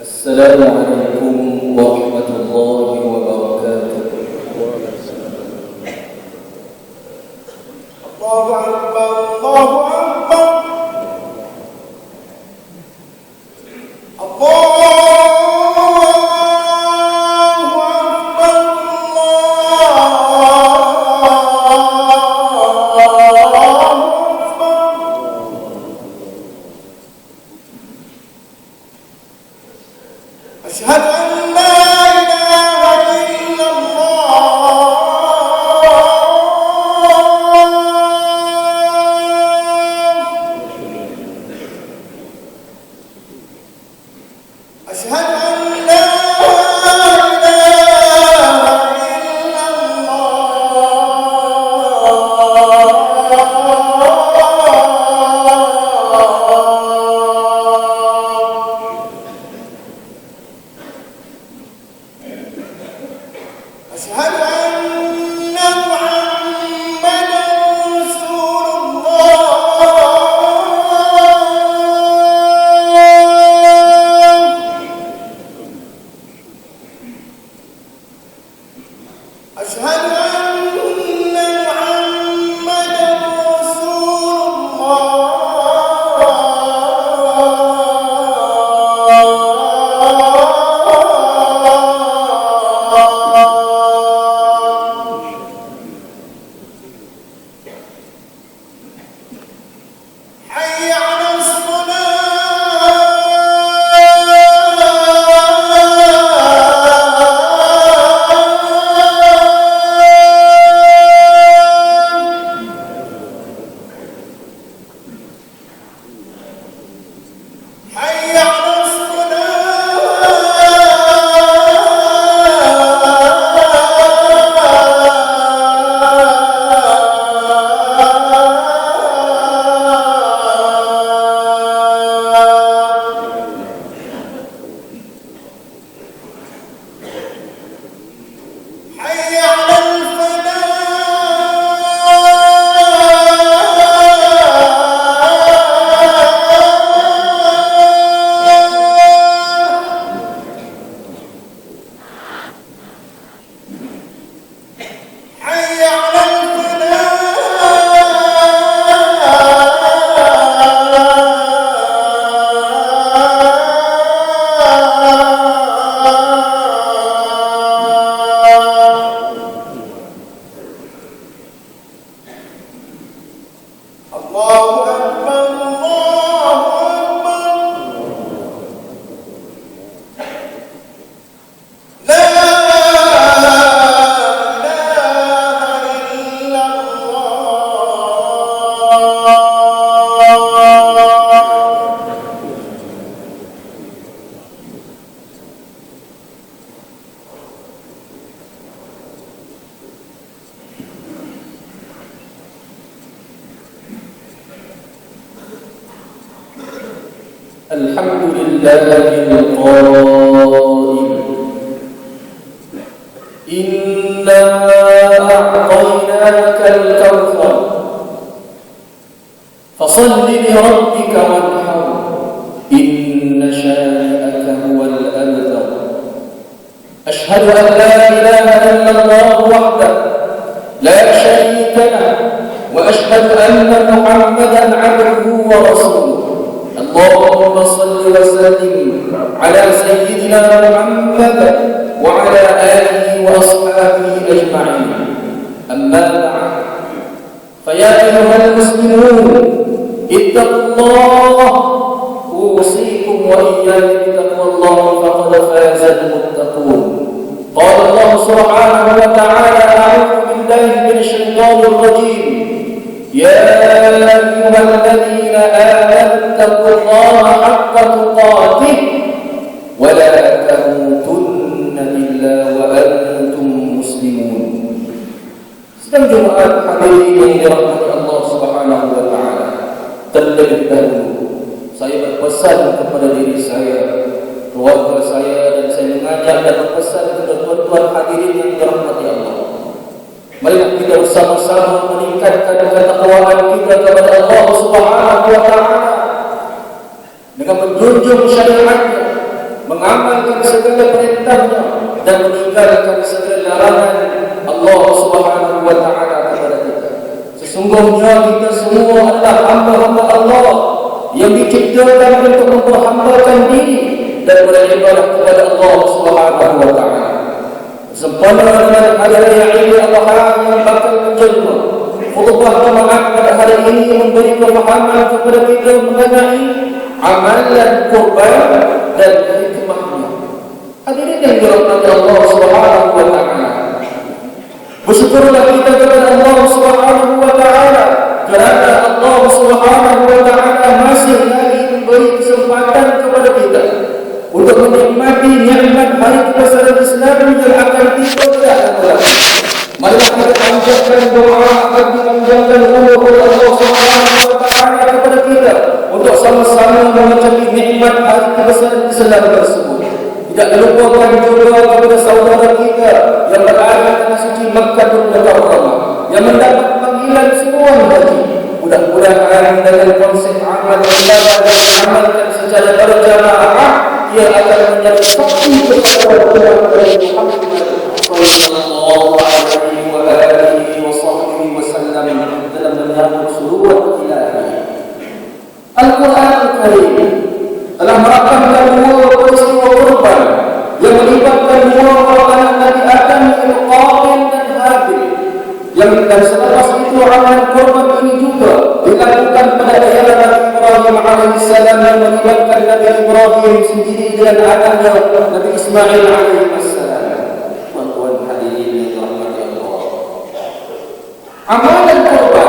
السلام عليكم ورحمة الله وبركاته. الله أكبر الله أكبر الله أشهد أن لا إله إلا الله أشهد أن لا أشهد أن محمدًا رسول الله أشهد أن محمدًا رسول حي على حي على حي على حي على الله أكبر الله أكبر لا إله إلا الله الحمد لله القائل إنا أعطيناك الكوثر فصل لربك وانحر إن شانئك هو الأبتر. أشهد أن لا إله إلا الله وحده لا شريك له وأشهد أن محمدًا عبده ورسوله. اللهم صل وسلم على سيدنا محمد وعلى آله وأصحابه أجمعين. أما بعد، فيا أيها المسلمون اتقوا الله، أوصيكم وإياي بتقوى الله فقد فاز المتقون. قال الله سبحانه وتعالى: أعوذ بالله من الشيطان الرجيم: يا أيها الذين آمنوا اتقوا الله حق تقاته ولا تموتن إلا وأنتم مسلمون. Sedang Jumat hadirin yang dirahmati Allah Subhanahu wa taala. Terlebih dahulu saya berpesan kepada diri saya, keluarga saya, dan saya mengajak dan berpesan kepada tuan-tuan hadirin yang dirahmati Allah. Mari kita bersama-sama meningkatkan ketakwaan kita kepada Allah Subhanahu wa taala dengan menjunjung syariatnya, mengamalkan segala perintahnya dan meninggalkan segala larangan Allah Subhanahu wa taala kepada kita. Sesungguhnya kita semua adalah hamba-hamba Allah yang diciptakan untuk memperhambakan diri dan beribadah kepada Allah Subhanahu wa taala. Sempena dengan hari raya Idul Adha yang bakal menjelma, khutbah jemaah pada hari ini memberi pemahaman kepada kita mengenai amalan kurban dan hikmahnya. Hadirin yang dirahmati Allah Subhanahu wa taala, bersyukurlah kita kepada Allah Subhanahu wa taala kerana Allah Subhanahu wa taala masih lagi memberi kesempatan kepada kita untuk menikmati nikmat hari kebesaran Islam yang akan tiba tidak lama. Marilah kita panjatkan doa agar dipanjangkan umur Allah Subhanahu wa taala kepada kita untuk sama-sama mengucapkan nikmat hari kebesaran Islam tersebut. Tidak lupakan juga kepada saudara kita yang berada di tanah suci Makkahul Mukarramah yang mendapat panggilan seruan haji. Mudah-mudahan dengan konsep amal ibadah dan diamalkan secara berjamaah, ia akan menjadi saksi kepada Nabi Muhammad sallallahu alaihi wa alihi wasallam dalam menyambut suruhan ilahi. Al-Quran Al-Karim telah merakamkan dua peristiwa kurban yang melibatkan dua anak Nabi Adam, yaitu Qabil dan Habil. Dan selepas itu amalan kurban ini juga dilakukan pada daerah Nabi Ibrahim alaihissalam yang melibatkan Nabi Ibrahim sendiri dengan anaknya Nabi Ismail alaihissalam. Tuan-tuan hadirin yang dirahmati Allah, amalan kurban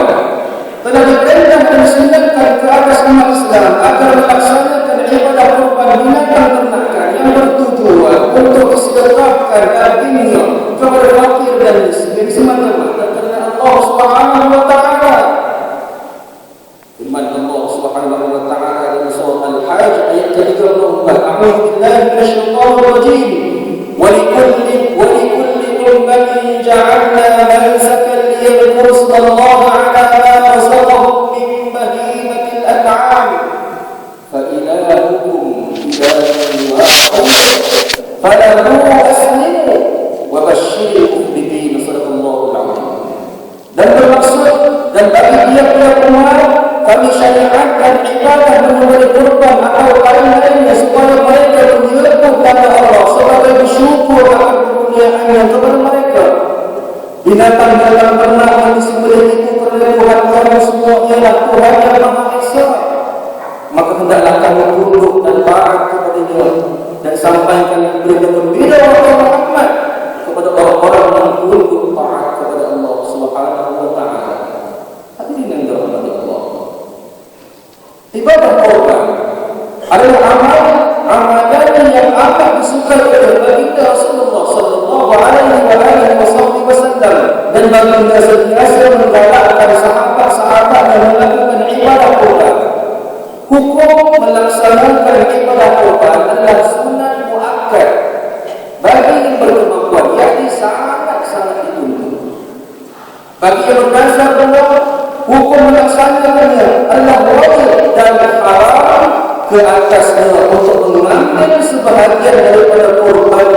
telah diperintah dan disunatkan ke atas umat Islam agar melaksanakan ibadah kurban binatang ternakan yang bertujuan untuk disedekahkan dagingnya kepada fakir dan miskin semata-mata kerana Allah Subhanahu wa taala. Firman Allah Subhanahu wa taala dalam surah Al-Hajj ayat 34, A'udzu billahi minasyaitonir rajim. Wa likulli ummatin ja'alna mansakan liyadhkuru ismallaha 'ala ma razaqahum min bahimatil an'am. Fa ilahukum ilahun wahid falahu aslimu wa basyiril mukhbitin. Sallallahu alaihi. Dan bermaksud, dan bagi tiap-tiap umat kami syariatkan ibadah memberi kurban atau lain-lainnya supaya mereka menyebut nama Allah sebagai bersyukur akan kemuliaannya kepada mereka. Binatang dalam ternak yang disembelih itu kerana Tuhan kamu semua ialah Tuhan yang Maha Esa. Maka hendaklah kamu tunduk dan taat kepadanya dan sampaikan berita gembira wahai Muhammad kepada orang-orang yang tunduk taat kepada Allah Subhanahu wa taala. Hadirin yang dirahmati Allah, ibadah kurban adalah amalan yang amat disukai oleh baginda Rasulullah sallallahu alaihi wasallam dan baginda sentiasa menggalakkan sahabat-sahabat yang melakukan ibadah kurban. Hukum melaksanakan ibadah kurban adalah sunat muakkad bagi yang berkemampuan, yakni sangat-sangat dituntut. Bagi yang berdasar bahwa hukum melaksanakannya adalah wajib dan haram ke atasnya untuk mengambil sebahagian daripada kurban.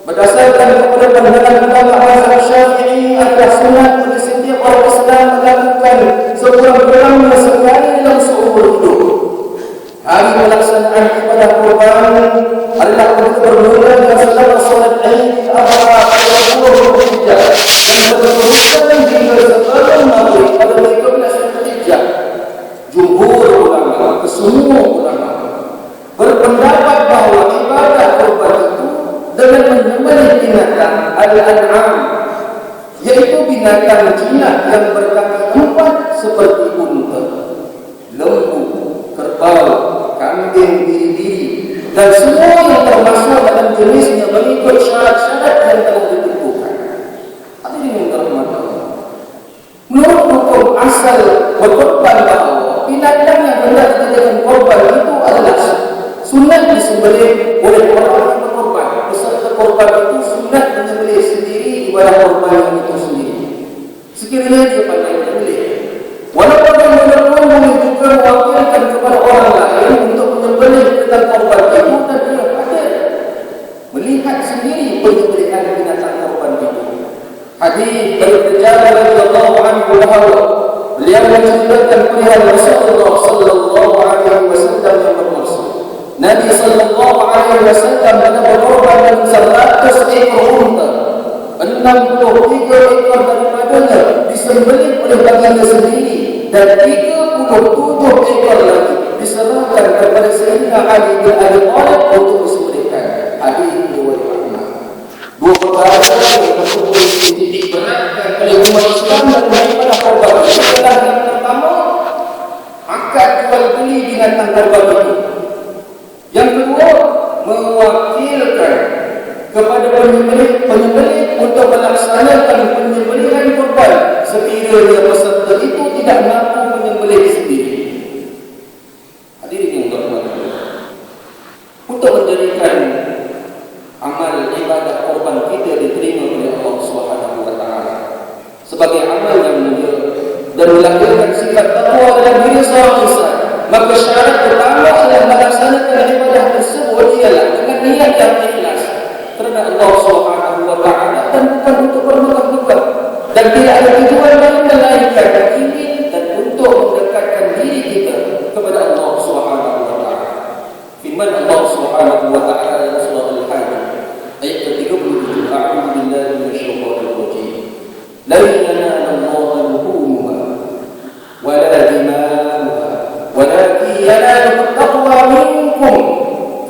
Berdasarkan kepada pandangan ulama mazhab Syafi'i, adalah sunat bagi setiap orang Islam melakukan sekurang-kurangnya sekali dalam seumur hidup. Hari pelaksanaan ibadah kurban adalah bermula dengan selepas solat Idul Adha pada 20 Zulhijjah dan berterusan hingga sebelum maghrib pada 13 Zulhijjah. Jumhur ulama, kesemua ulama berpendapat bahawa ibadah kurban itu dengan menyembelih binatang al-an'am, yaitu binatang jinak yang berkaki empat seperti unta, lembu, kerbau, kambing, biri-biri dan semua yang termasuk dalam jenisnya mengikut syarat-syarat yang telah ditentukan. Hadirin yang dirahmati Allah, menurut hukum asal berkorban bahawa binatang yang hendak dijadikan korban itu adalah sunat disembelih oleh orang yang berkorban. Peserta korban itu sunat menyembelih sendiri ibadah korban itu sendiri. Sekiranya dia pandai menyembelih, walaupun yang berkorban boleh juga mewakilkan kepada orang lain untuk menyembelih tentang korban itu dan dia hadir. hadis dari Jabir radhiyallahu anhu bahawa beliau menceritakan perihal Rasulullah sallallahu alaihi wasallam yang bermaksud Nabi sallallahu alaihi wasallam telah berkorban dengan 100 ekor unta, 63 ekor daripadanya disembelih oleh baginda sendiri dan 37 ekor lagi diserahkan kepada Sayyidina Ali bin Abi Thalib untuk disembelihkan. Hadis riwayat Ahmad. Dua perkara yang tersebut diberatkan oleh umat Islam daripada korban. Adalah yang pertama, akad jual beli binatang korban itu. Yang kedua, mewakilkan kepada penyembelih untuk melaksanakan penyembelihan korban sekiranya peserta itu tidak mampu menyembelih sendiri. Hadirin yang berhormat, untuk menjadikan amal ibadah korban kita diterima oleh Allah Subhanahu wa taala sebagai amal yang mulia dan melahirkan sifat takwa dalam diri seorang insan, maka syarat pertama adalah melaksanakan ibadah tersebut ialah dengan niat yang ikhlas kerana Allah Subhanahu wa taala dan bukan untuk bermegah-megah, dan tidak ada tujuan lain melainkan ingin dan untuk mendekatkan diri kita kepada Allah Subhanahu wa taala. Firman Allah Subhanahu wa taala dalam surah Al-Hajj ayat ke-37, a'udzu billahi minasyaitonir rajim. La yanalallaha luhumuha wa la dima'uha walakin yanaluhu at-taqwa minkum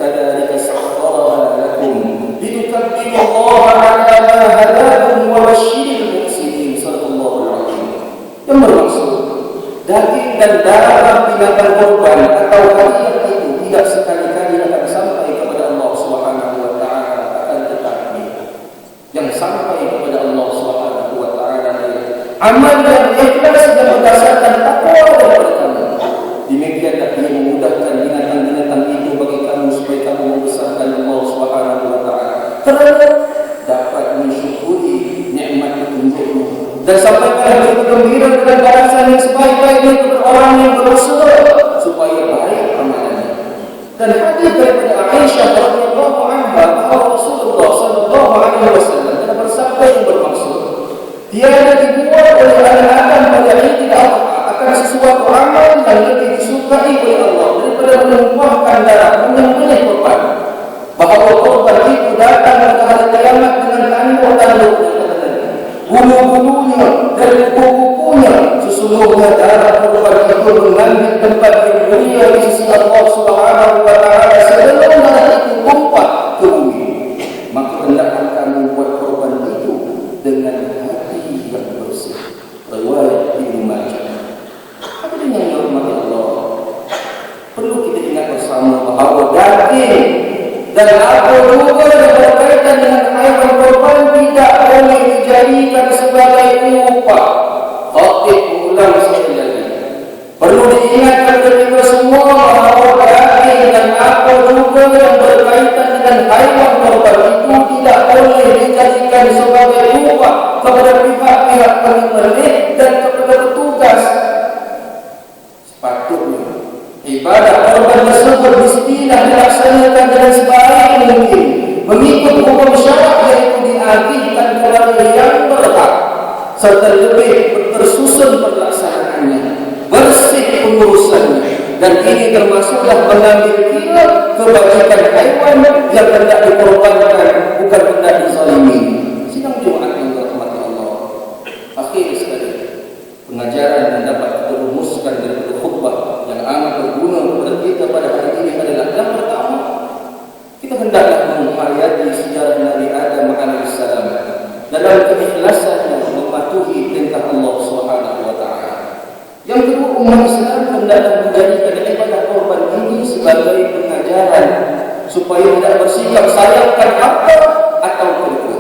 kadzalika sakhkharaha lakum litukabbiru Allaha 'ala ma hadakum wa basyiril muhsinin. Sallallahu alaihi wasallam. Yang bermaksud daging dan darah binatang korban atau hadiah itu tidak sekali-kali akan sampai kepada Allah Subhanahu wa taala, akan tetapi yang sampai kepada Allah Subhanahu wa taala amal yang ikhlas dan berdasarkan takwa daripada kamu. Demikianlah Dia memudahkan binatang-binatang itu bagi kamu supaya kamu membesarkan Allah Subhanahu wa taala kerana dapat mensyukuri nikmat petunjukmu dan sampaikan bergembira dengan balasan yang sebaik-baiknya kepada orang yang berusaha supaya baik amalannya. Dan hadis daripada Aisyah radhiyallahu anha bahawa Rasulullah sallallahu alaihi wasallam telah bersabda yang bermaksud, tiada dibuat oleh anak Adam pada hari akan sesuatu amal yang lebih disukai oleh Allah daripada menumpahkan darah, menyembelih korban. Bahawa korban itu datang pada hari kiamat dengan tanduk-tanduknya, bulu-bulunya dan kuku-kukunya. Sesungguhnya darah korban itu mengambil tempat yang mulia di sisi Allah Subhanahu wa taala sebelum darah itu tumpah ke bumi. Maka hendaklah kamu buat korban itu dengan hati yang bersih. Riwayat Ibnu Majah. Hadirin yang dirahmati Allah, perlu kita ingat bersama bahawa daging dan apa juga yang berkaitan dengan haiwan korban tidak boleh dijadikan sebagai upah. Khatib ulang sekali lagi, perlu diingatkan kepada kita semua bahawa daging dan apa juga yang berkaitan dengan haiwan korban itu tidak boleh dijadikan sebagai upah kepada pihak-pihak penyembelih dan kepada petugas. Sepatutnya ibadah korban tersebut mestilah dilaksanakan dengan sebaik mungkin mengikut hukum syarak, yaitu diagihkan kepada yang berhak serta lebih tersusun pelaksanaannya, bersih pengurusannya, dan ini termasuklah mengambil kira kebajikan haiwan yang hendak dikorbankan, bukan hendak dizalimi. Sidang Jumaat yang dirahmati Allah, akhir sekali pengajaran yang dapat kita rumuskan dari khutbah yang amat berguna kepada kita pada hari ini adalah yang pertama, kita hendaklah menghayati sejarah Nabi Adam alaihissalam dalam keikhlasannya mematuhi perintah Allah Subhanahu wa taala. Yang kedua, umat Islam hendaklah menjadikan ibadah korban ini sebagai pengajaran supaya tidak bersikap sayangkan harta atau kedua.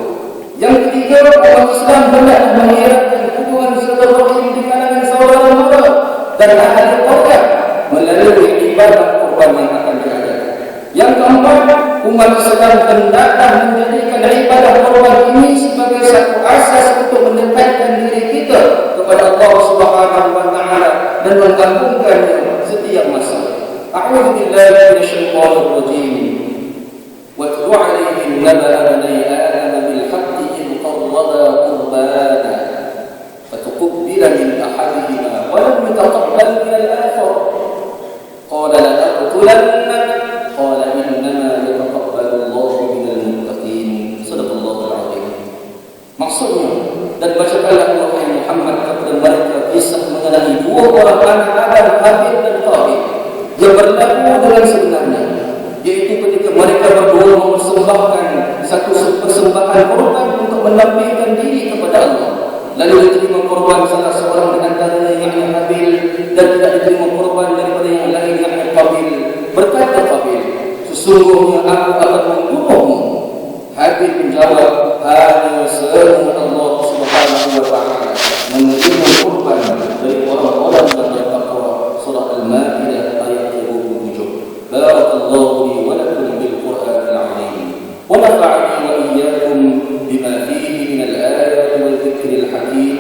Yang ketiga, umat Islam hendaklah mengeratkan hubungan silaturahim di kalangan saudara mara dan ahli tauhid melalui ibadah korban yang akan diadakan. Yang keempat, umat Islam hendaklah menjadikan ibadah korban ini sebagai satu asas untuk mendekatkan diri kita kepada Allah Subhanahu wa taala dan menggabungkannya setiap masa. A'udzu billahi minasyaitonir rajim. Wa atlu 'alaihim naba'a bani Adam bil haqqi id qarraba qurbana تقبل من الآخر؟ قال لأقتلنك. قال إنما يتقبل الله من المتقين. صدق الله العظيم. Maksudnya, dan bacakanlah wahai Muhammad kepada mereka kisah mengenai dua orang anak Adam, Habil dan Qabil, yang berlaku dengan sebenarnya, yaitu ketika mereka berdua mempersembahkan satu persembahan korban untuk menampilkan diri kepada Allah. Lalu diterima korban salah seorang di antaranya yakni Habil, dan tidak diterima korban daripada yang lain yakni Qabil. Berkata Qabil, sesungguhnya aku akan membunuhmu. Habil menjawab, hanya semua Allah Subhanahu wa taala menerima korban dari orang-orang yang bertakwa. Surah Al-Maidah ayat 27. Barakallahu li wa lakum bil Qur'anil 'azim wa nafa'ani wa iyyakum bima fihi min al-ayati wal dhikril hakim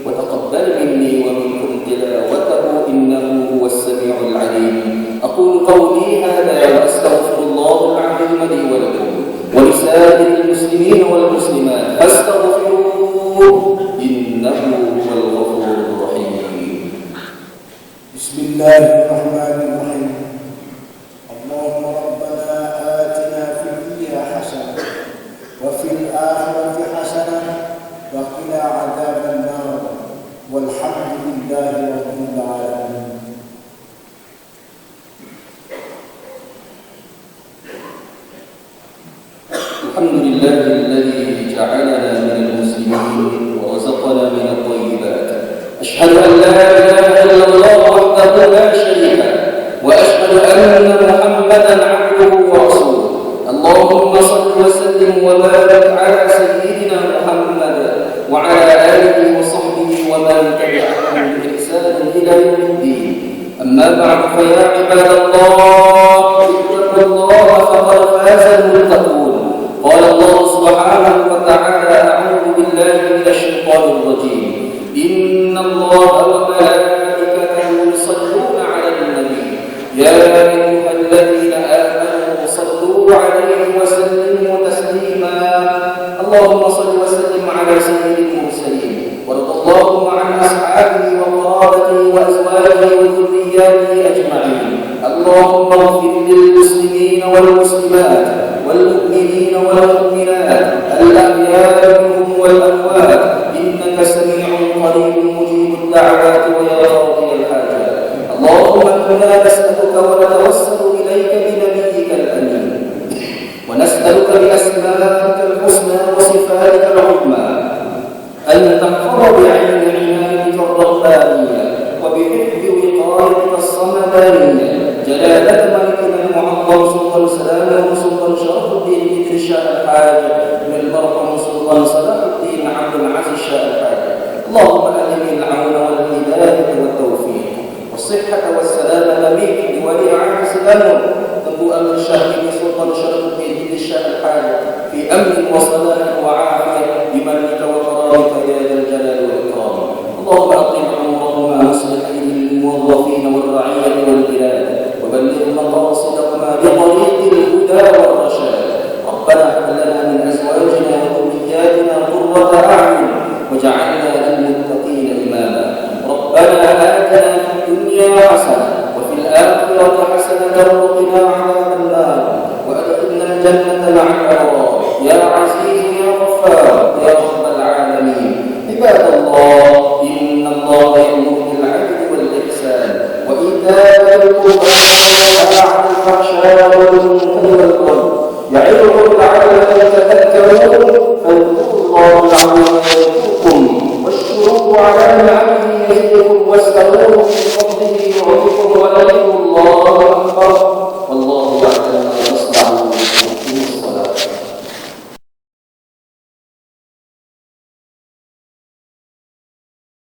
wa taqabbal minni wa minkum tilawatahu innahu huwas sami'ul 'alim. Aqulu qawli hadha wa astaghfirullah al-'azim li wa lakum ولسائر المسلمين والمسلمات فاستغفروه إنه هو الغفور الرحيم. بسم الله الرحمن الرحيم. اللهم ربنا آتنا في الدنيا حسنة وفي الآخرة حسنة وقنا عذاب النار والحمد لله رب العالمين. الحمد لله الذي جعلنا من المسلمين ورزقنا من الطيبات. أشهد أن لا إله إلا الله وحده لا شريك له، وأشهد أن محمدا عبده ورسوله. اللهم صل وسلم وبارك على سيدنا محمد وعلى آله وصحبه ومن تبعهم بإحسان إلى يوم الدين. أما بعد، فيا عباد الله اتقوا الله فقد فاز المتقون. قال الله سبحانه وتعالى: أعوذ بالله من الشيطان الرجيم. إن الله وملائكته يصلون على النبي يا أيها الذين آمنوا صلوا عليه وسلموا تسليما. اللهم صل وسلم على سيد المرسلين، وارض اللهم عن أصحابه وقرابته وأزواجه وذرياته أجمعين. اللهم اغفر للمسلمين والمسلمات والمؤمنين والمؤمنات الأحياء منهم والأموات إنك سميع قريب مجيب الدعوات ويا قاضي الحاجات. اللهم إنا نسألك ونتوسل إليك بنبيك الأمين، ونسألك بأسمائك الحسنى وصفاتك العظمى أن تحفظ بعين عنايتك الربانية وبحفظ وقايتك الصمدانية جلالة ملكنا المعظم سلطان سلامه سلطان شرف الدين بن الشاه الحاج من المرحوم سلطان صلاح الدين عبد العزيز الشاه الحاج. اللهم ألهم العون والهداية والتوفيق والصحة والسلامة منك لولي عهد سلامه أبو أمر الشاه بن سلطان شرف الدين بن الشاه الحاج في أمن وصلاح وعافية بمنك وكرامك يا ذا الجلال والإكرام. اللهم أطيب عمرهما واصلح للموظفين والرعية والبلاد وبلغ مقاصدهما بطريق الهدى والرشاد. ربنا هب لنا من أزواجنا وذرياتنا قرة أعين واجعلنا للمتقين إماما. ربنا آتنا في الدنيا حسنة وفي الآخرة حسنة وقنا عذاب النار وأدخلنا الجنة مع الأبرار يا عزيز يا غفار يا رب العالمين. عباد الله، إن الله يأمر بالعدل والإحسان وإيتاء ذي القربى وينهى عن الفحشاء والمنكر والبغي يعظكم لعلكم تذكرون. فاذكروا الله العظيم